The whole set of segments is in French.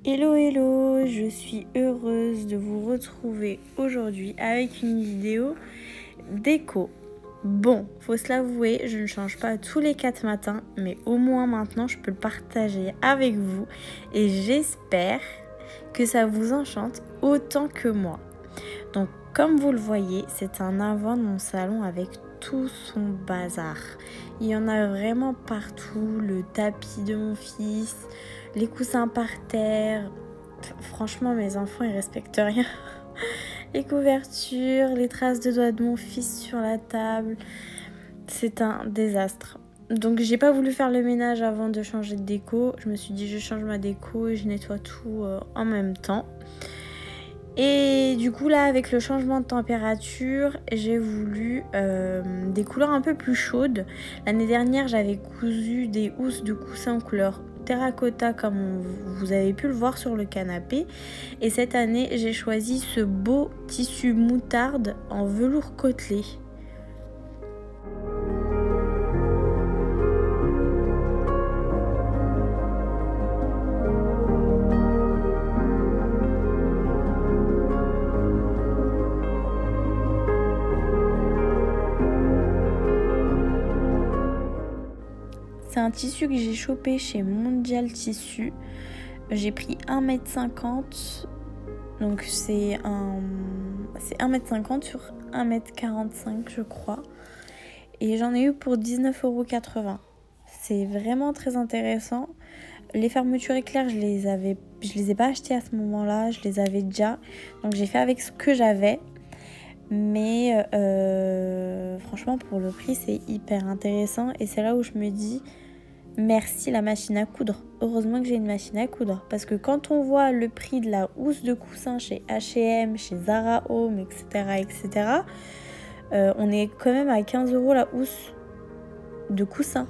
Hello hello, je suis heureuse de vous retrouver aujourd'hui avec une vidéo déco. Bon, faut se l'avouer, je ne change pas tous les 4 matins, mais au moins maintenant je peux le partager avec vous et j'espère que ça vous enchante autant que moi. Donc comme vous le voyez, c'est un avant de mon salon avec tout son bazar. Il y en a vraiment partout, le tapis de mon fils, les coussins par terre. Franchement, mes enfants, ils respectent rien. Les couvertures, les traces de doigts de mon fils sur la table. C'est un désastre. Donc j'ai pas voulu faire le ménage avant de changer de déco. Je me suis dit je change ma déco et je nettoie tout en même temps. Et du coup là avec le changement de température j'ai voulu des couleurs un peu plus chaudes. L'année dernière j'avais cousu des housses de coussins couleur terracotta comme vous avez pu le voir sur le canapé. Et cette année j'ai choisi ce beau tissu moutarde en velours côtelé. C'est un tissu que j'ai chopé chez Mondial Tissu. J'ai pris 1,50 m. Donc c'est 1,50 m sur 1,45 m je crois. Et j'en ai eu pour 19,80 €. C'est vraiment très intéressant. Les fermetures éclairs, je les ai pas achetées à ce moment-là. Je les avais déjà. Donc j'ai fait avec ce que j'avais. Mais franchement pour le prix c'est hyper intéressant. Et c'est là où je me dis merci la machine à coudre. Heureusement que j'ai une machine à coudre. Parce que quand on voit le prix de la housse de coussin chez H&M, chez Zara Home, etc. On est quand même à 15 € la housse de coussin.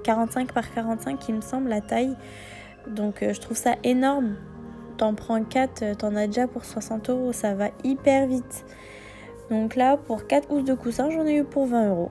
45 par 45 il me semble la taille. Donc je trouve ça énorme. T'en prends 4, t'en as déjà pour 60 €. Ça va hyper vite. Donc là pour 4 housses de coussin j'en ai eu pour 20 €.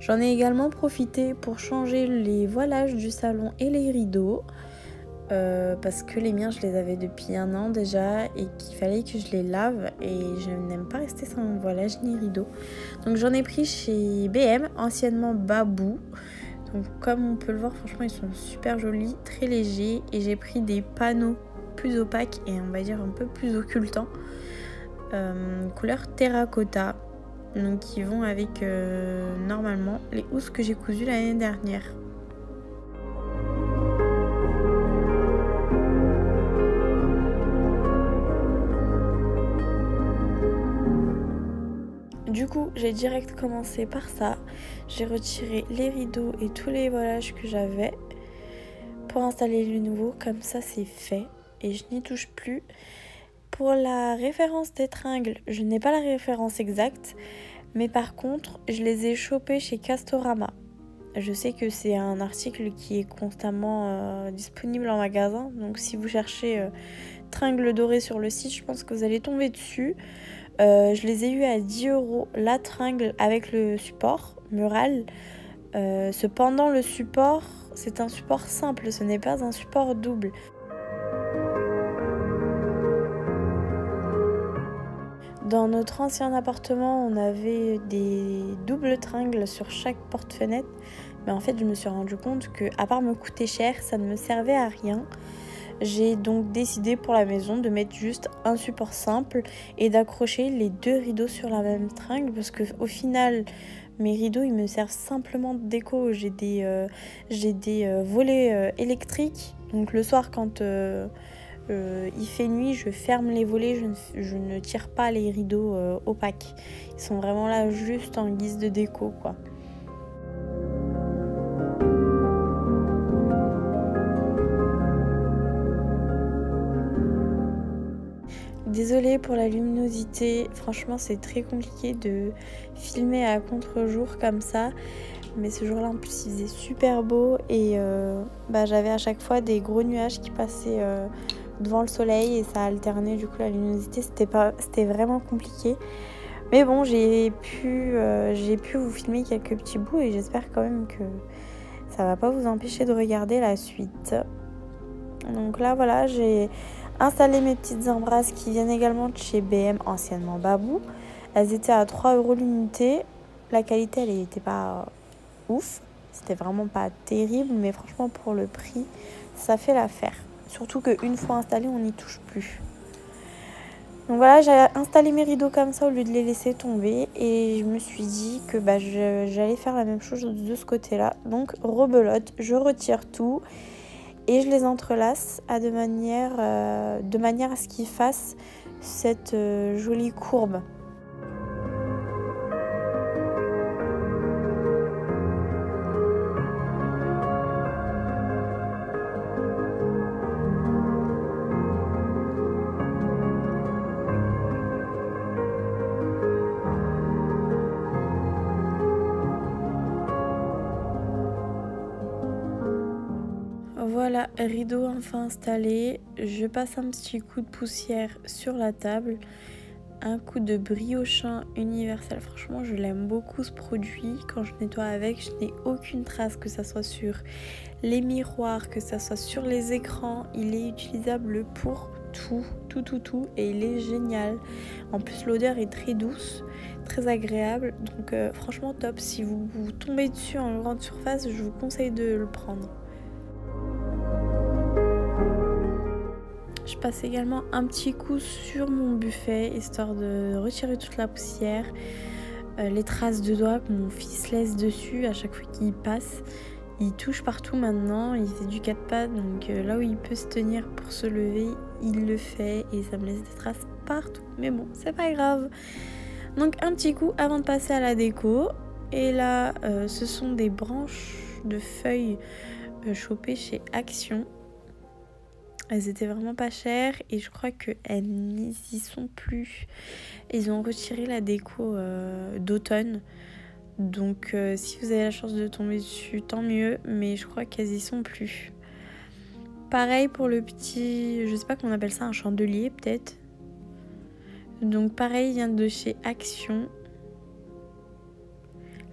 J'en ai également profité pour changer les voilages du salon et les rideaux. Parce que les miens je les avais depuis 1 an déjà et qu'il fallait que je les lave et je n'aime pas rester sans voilage ni rideau. Donc j'en ai pris chez BM, anciennement Babou. Donc comme on peut le voir franchement ils sont super jolis, très légers. Et j'ai pris des panneaux plus opaques et on va dire un peu plus occultants. Couleur terracotta. Donc qui vont avec normalement les housses que j'ai cousues l'année dernière. Du coup j'ai direct commencé par ça. J'ai retiré les rideaux et tous les voilages que j'avais pour installer le nouveau. Comme ça c'est fait et je n'y touche plus. Pour la référence des tringles, je n'ai pas la référence exacte, mais par contre, je les ai chopés chez Castorama. Je sais que c'est un article qui est constamment disponible en magasin, donc si vous cherchez tringles dorés sur le site, je pense que vous allez tomber dessus. Je les ai eu à 10 € la tringle avec le support mural. Cependant, le support, c'est un support simple, ce n'est pas un support double. Dans notre ancien appartement, on avait des doubles tringles sur chaque porte-fenêtre. Mais en fait, je me suis rendu compte que, à part me coûter cher, ça ne me servait à rien. J'ai donc décidé pour la maison de mettre juste un support simple et d'accrocher les 2 rideaux sur la même tringle. Parce qu'au final, mes rideaux, ils me servent simplement de déco. J'ai des volets électriques. Donc le soir, quand il fait nuit, je ferme les volets, je ne tire pas les rideaux opaques. Ils sont vraiment là juste en guise de déco, quoi. Désolée pour la luminosité, franchement c'est très compliqué de filmer à contre-jour comme ça. Mais ce jour-là en plus il faisait super beau et j'avais à chaque fois des gros nuages qui passaient devant le soleil et ça alternait du coup la luminosité. C'était vraiment compliqué. Mais bon, j'ai pu vous filmer quelques petits bouts et j'espère quand même que ça va pas vous empêcher de regarder la suite. Donc là voilà, j'ai installé mes petites embrasses qui viennent également de chez BM, anciennement Babou. Elles étaient à 3 € l'unité. La qualité, elle n'était pas ouf. C'était vraiment pas terrible, mais franchement pour le prix, ça fait l'affaire. Surtout qu'une fois installé, on n'y touche plus. Donc voilà, j'ai installé mes rideaux comme ça au lieu de les laisser tomber. Et je me suis dit que j'allais faire la même chose de ce côté-là. Donc rebelote, je retire tout et je les entrelace de manière à ce qu'ils fassent cette jolie courbe. Voilà, rideau enfin installé. Je passe un petit coup de poussière sur la table. Un coup de Briochin universel. Franchement, je l'aime beaucoup ce produit. Quand je nettoie avec, je n'ai aucune trace, que ça soit sur les miroirs, que ça soit sur les écrans. Il est utilisable pour tout. Et il est génial. En plus, l'odeur est très douce, très agréable. Donc franchement top. Si vous tombez dessus en grande surface, je vous conseille de le prendre. Je passe également un petit coup sur mon buffet, histoire de retirer toute la poussière, les traces de doigts que mon fils laisse dessus à chaque fois qu'il passe. Il touche partout maintenant, il fait du 4 pattes, donc là où il peut se tenir pour se lever, il le fait et ça me laisse des traces partout. Mais bon, c'est pas grave. Donc un petit coup avant de passer à la déco. Et là, ce sont des branches de feuilles chopées chez Action. Elles étaient vraiment pas chères et je crois qu'elles n'y sont plus. Ils ont retiré la déco d'automne. Donc si vous avez la chance de tomber dessus, tant mieux. Mais je crois qu'elles y sont plus. Pareil pour le petit, je sais pas comment on appelle ça, un chandelier peut-être. Donc pareil, il vient de chez Action.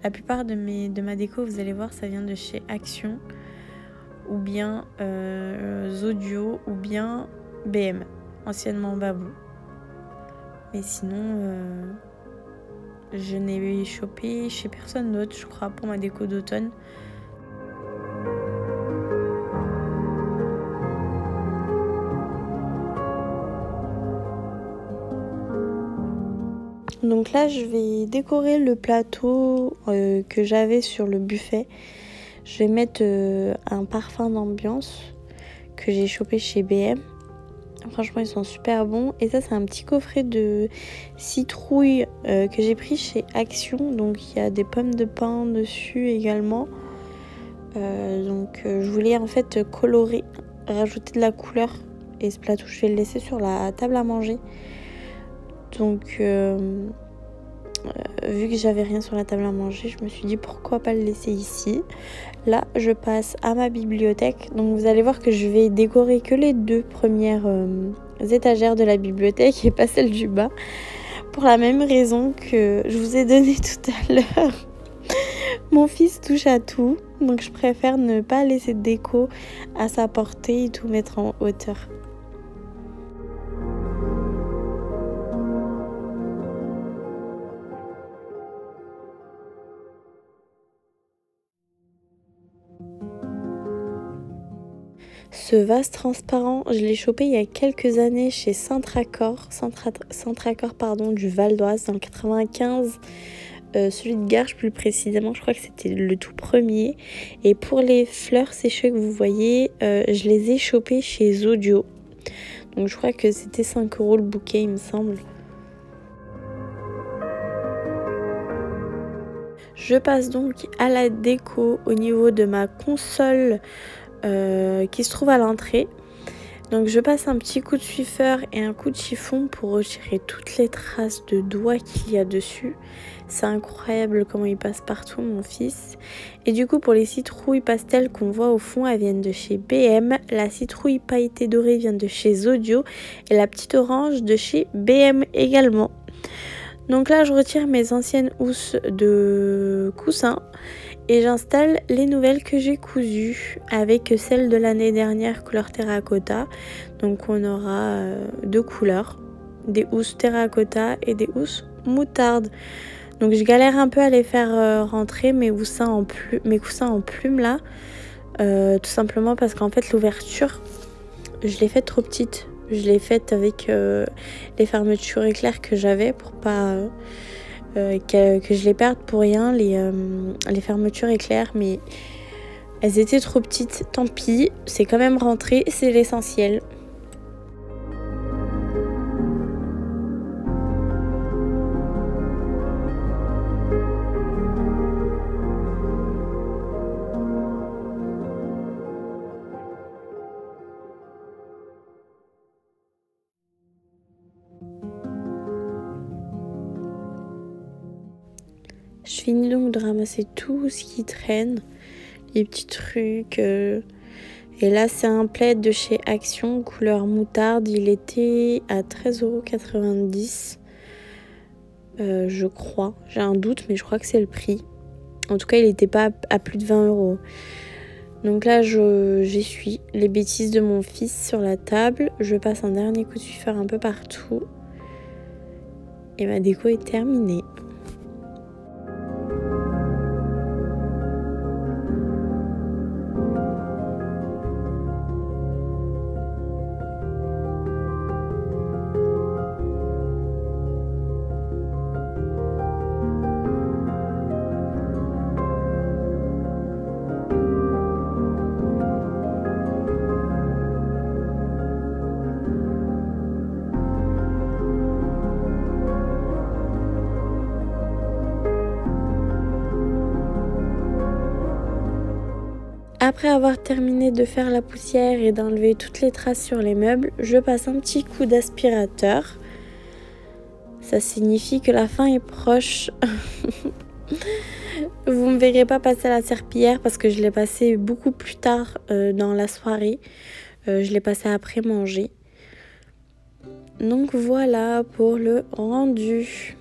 La plupart de ma déco, vous allez voir, ça vient de chez Action. Ou bien Zodio, ou bien BM, anciennement Babou. Mais sinon, je n'ai chopé chez personne d'autre, je crois, pour ma déco d'automne. Donc là, je vais décorer le plateau que j'avais sur le buffet. Je vais mettre un parfum d'ambiance que j'ai chopé chez BM. Franchement, ils sont super bons. Et ça, c'est un petit coffret de citrouille que j'ai pris chez Action. Donc, il y a des pommes de pin dessus également. Je voulais en fait colorer, rajouter de la couleur. Et ce plateau, je vais le laisser sur la table à manger. Donc, vu que j'avais rien sur la table à manger, je me suis dit pourquoi pas le laisser ici. Là, je passe à ma bibliothèque. Donc, vous allez voir que je vais décorer que les 2 premières étagères de la bibliothèque et pas celle du bas. Pour la même raison que je vous ai donné tout à l'heure. Mon fils touche à tout. Donc, je préfère ne pas laisser de déco à sa portée et tout mettre en hauteur. Ce vase transparent, je l'ai chopé il y a quelques années chez Centracor du Val d'Oise dans le 95. Celui de Garches plus précisément, je crois que c'était le tout premier. Et pour les fleurs séchées que vous voyez, je les ai chopées chez Zodio. Donc je crois que c'était 5 € le bouquet, il me semble. Je passe donc à la déco au niveau de ma console qui se trouve à l'entrée. Donc je passe un petit coup de suifeur et un coup de chiffon pour retirer toutes les traces de doigts qu'il y a dessus. C'est incroyable comment il passe partout, mon fils. Et du coup, pour les citrouilles pastel qu'on voit au fond, elles viennent de chez BM. La citrouille pailletée dorée vient de chez Zodio. Et la petite orange de chez BM également. Donc là, je retire mes anciennes housses de coussin. Et j'installe les nouvelles que j'ai cousues avec celles de l'année dernière couleur terracotta. Donc on aura deux couleurs, des housses terracotta et des housses moutarde. Donc je galère un peu à les faire rentrer mes coussins en plume là. Tout simplement parce qu'en fait l'ouverture, je l'ai faite trop petite. Je l'ai faite avec les fermetures éclairs que j'avais pour pas... que je les perde pour rien, les fermetures éclairs, mais elles étaient trop petites, tant pis, c'est quand même rentré, c'est l'essentiel. Je finis donc de ramasser tout ce qui traîne, les petits trucs. Et là, c'est un plaid de chez Action, couleur moutarde. Il était à 13,90 €, je crois. J'ai un doute, mais je crois que c'est le prix. En tout cas, il n'était pas à plus de 20 €. Donc là, j'essuie les bêtises de mon fils sur la table. Je passe un dernier coup de suifeur un peu partout. Et ma déco est terminée. Après avoir terminé de faire la poussière et d'enlever toutes les traces sur les meubles, je passe un petit coup d'aspirateur. Ça signifie que la fin est proche. Vous ne me verrez pas passer la serpillière parce que je l'ai passée beaucoup plus tard dans la soirée. Je l'ai passée après manger. Donc voilà pour le rendu.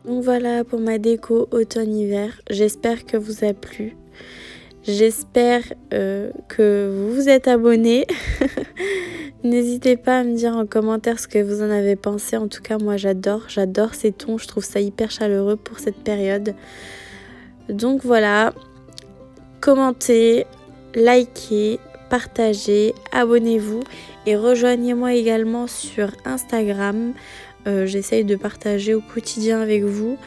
Donc voilà pour ma déco automne-hiver. J'espère que vous a plu. J'espère que vous vous êtes abonnés. N'hésitez pas à me dire en commentaire ce que vous en avez pensé. En tout cas, moi j'adore ces tons. Je trouve ça hyper chaleureux pour cette période. Donc voilà, commentez, likez, partagez, abonnez-vous et rejoignez-moi également sur Instagram. J'essaye de partager au quotidien avec vous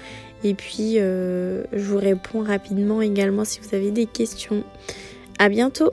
et puis je vous réponds rapidement également si vous avez des questions. À bientôt!